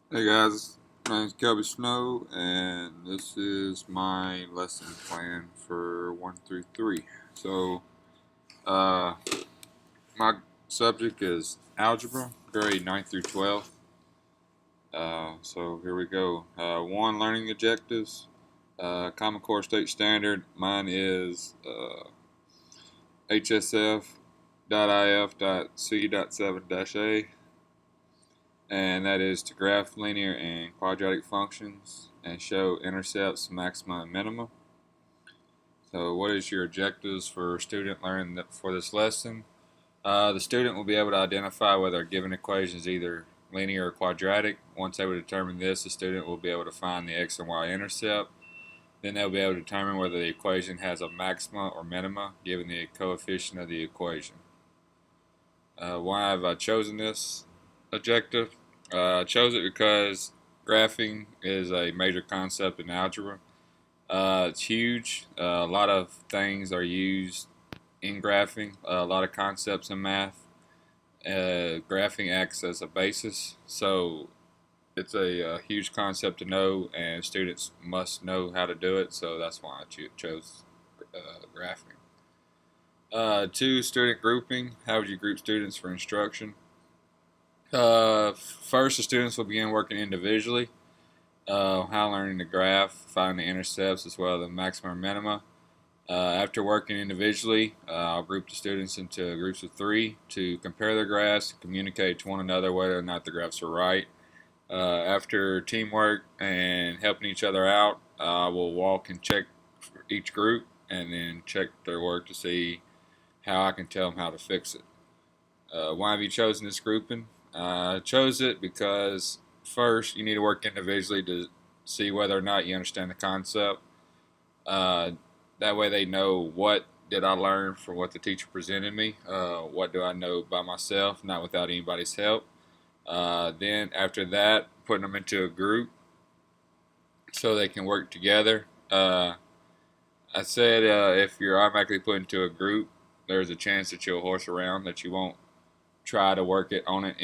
Hey guys, my name's Kelby Snow, and this is my lesson plan for 1 through 3. So, uh, my subject is algebra, grade 9 through 12. So here we go. 1, learning objectives, Common Core State Standard. Mine is HSF.IF.C.7-A, and that is to graph linear and quadratic functions and show intercepts, maxima, and minima. So, what is your objectives for student learning for this lesson? The student will be able to identify whether a given equation is either linear or quadratic. Once they will determine this, the student will be able to find the x and y intercept. Then they'll be able to determine whether the equation has a maxima or minima given the coefficient of the equation. Why have I chosen this objective? I chose it because graphing is a major concept in algebra. It's huge. A lot of things are used in graphing, a lot of concepts in math. Graphing acts as a basis, so it's a huge concept to know, and students must know how to do it. So that's why I chose graphing. 2, student grouping. How would you group students for instruction? First, the students will begin working individually. How learning to graph, find the intercepts as well as the maximum or minima. After working individually, I'll group the students into groups of 3 to compare their graphs, communicate to one another whether or not the graphs are right. After teamwork and helping each other out, we'll walk and check each group and then check their work to see how I can tell them how to fix it. Why have you chosen this grouping? I chose it because first you need to work individually to see whether or not you understand the concept. Uh, that way they know what did I learn from what the teacher presented me. What do I know by myself, not without anybody's help. Then after that, putting them into a group so they can work together. I said if you're automatically put into a group, there's a chance that you'll horse around, that you won't try to work it on it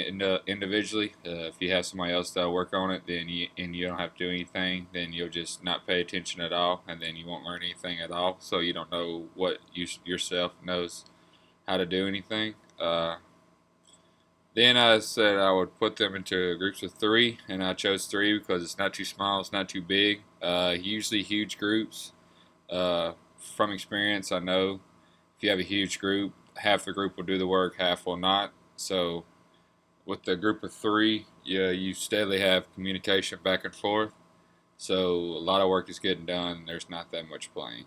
individually. If you have somebody else that'll work on it, then you don't have to do anything. Then you'll just not pay attention at all, and then you won't learn anything at all. So you don't know what you yourself knows how to do anything. Then I said I would put them into groups of 3, and I chose 3 because it's not too small, it's not too big. Usually huge groups. From experience, I know if you have a huge group, half the group will do the work, half will not. So with the group of 3, yeah, you steadily have communication back and forth. So a lot of work is getting done. There's not that much playing.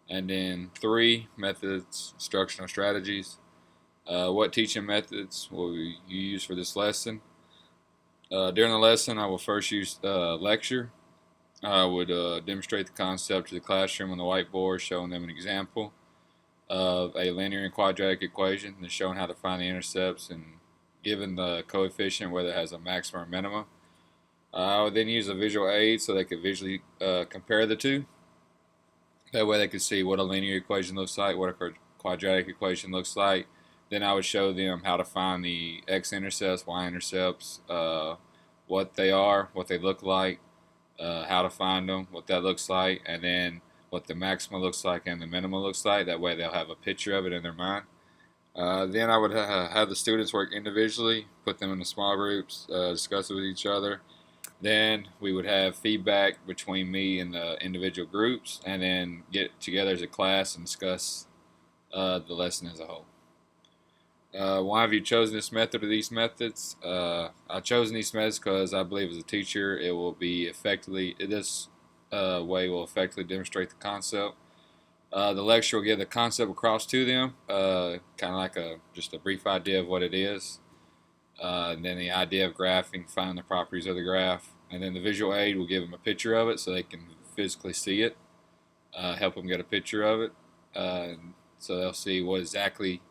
And then 3, methods, instructional strategies. What teaching methods will you use for this lesson? During the lesson, I will first use lecture. I would demonstrate the concept to the classroom on the whiteboard, showing them an example of a linear and quadratic equation and showing how to find the intercepts and given the coefficient, whether it has a maximum or minimum. I would then use a visual aid so they could visually compare the two. That way they could see what a linear equation looks like, what a quadratic equation looks like. Then I would show them how to find the x-intercepts, y-intercepts, what they are, what they look like, how to find them, what that looks like, and then what the maxima looks like and the minima looks like. That way they'll have a picture of it in their mind. Then I would have the students work individually, put them into small groups, discuss it with each other. Then we would have feedback between me and the individual groups, and then get together as a class and discuss the lesson as a whole. Why have you chosen this method or these methods? I've chosen these methods because I believe as a teacher it will be effectively, this way will effectively demonstrate the concept. The lecture will give the concept across to them, kind of like just a brief idea of what it is. And then the idea of graphing, find the properties of the graph. And then the visual aid will give them a picture of it so they can physically see it, help them get a picture of it. So they'll see what exactly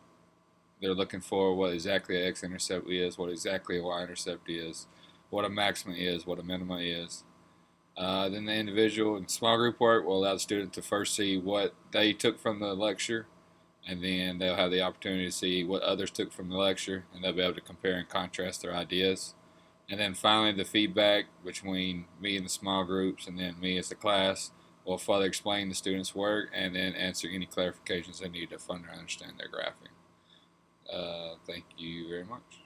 they're looking for, what exactly an x-intercept is, what exactly a y-intercept is, what a maxima is, what a minima is. Then the individual and small group work will allow the student to first see what they took from the lecture, and then they'll have the opportunity to see what others took from the lecture, and they'll be able to compare and contrast their ideas. And then finally, the feedback between me and the small groups and then me as the class will further explain the students' work and then answer any clarifications they need to further understand their graphing. Thank you very much.